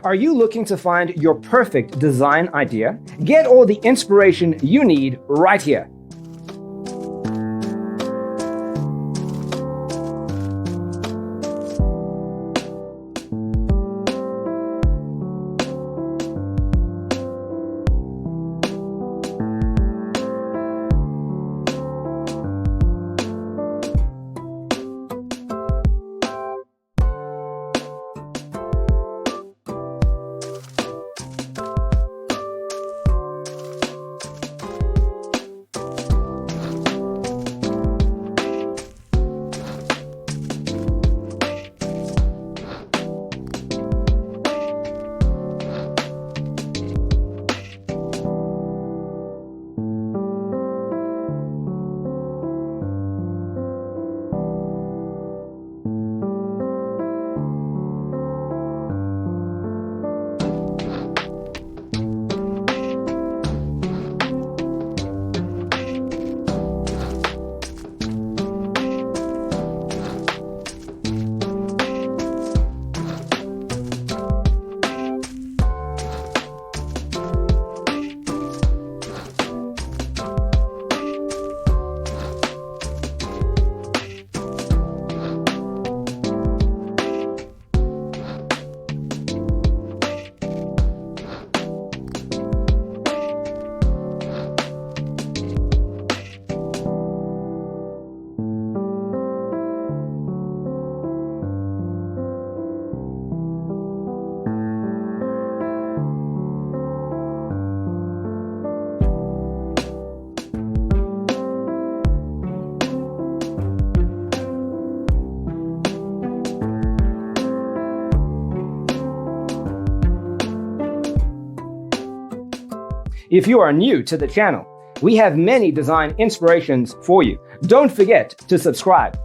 Are you looking to find your perfect design idea? Get all the inspiration you need right here. If you are new to the channel, we have many design inspirations for you. Don't forget to subscribe.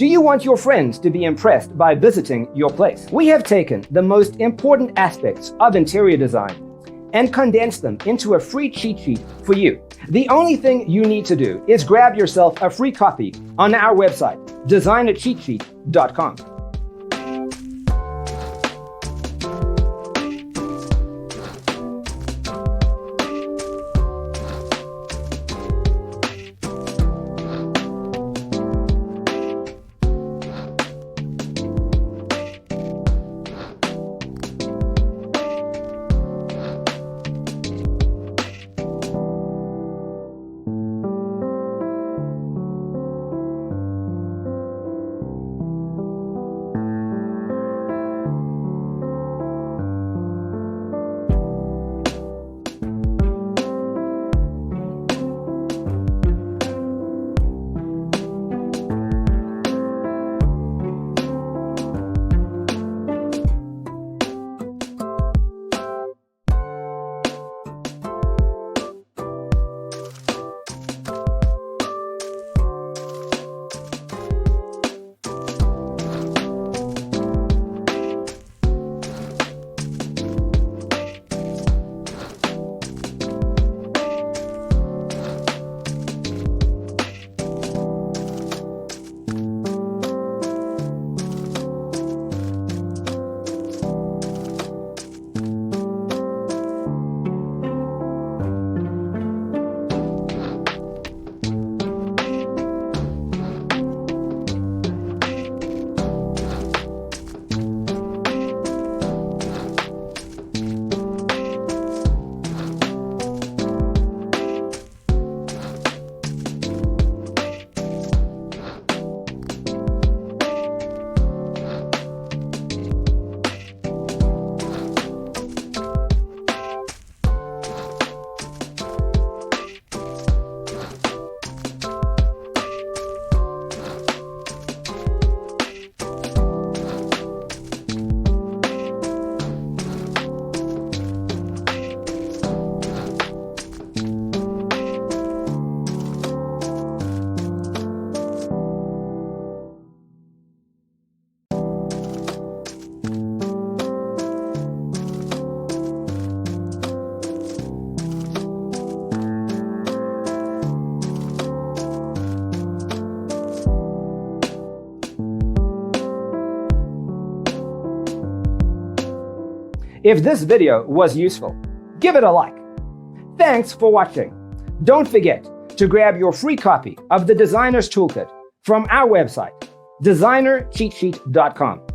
Do you want your friends to be impressed by visiting your place? We have taken the most important aspects of interior design and condensed them into a free cheat sheet for you. The only thing you need to do is grab yourself a free copy on our website, designacheatsheet.com. If this video was useful, give it a like. Thanks for watching. Don't forget to grab your free copy of the Designer's Toolkit from our website, designercheatsheet.com.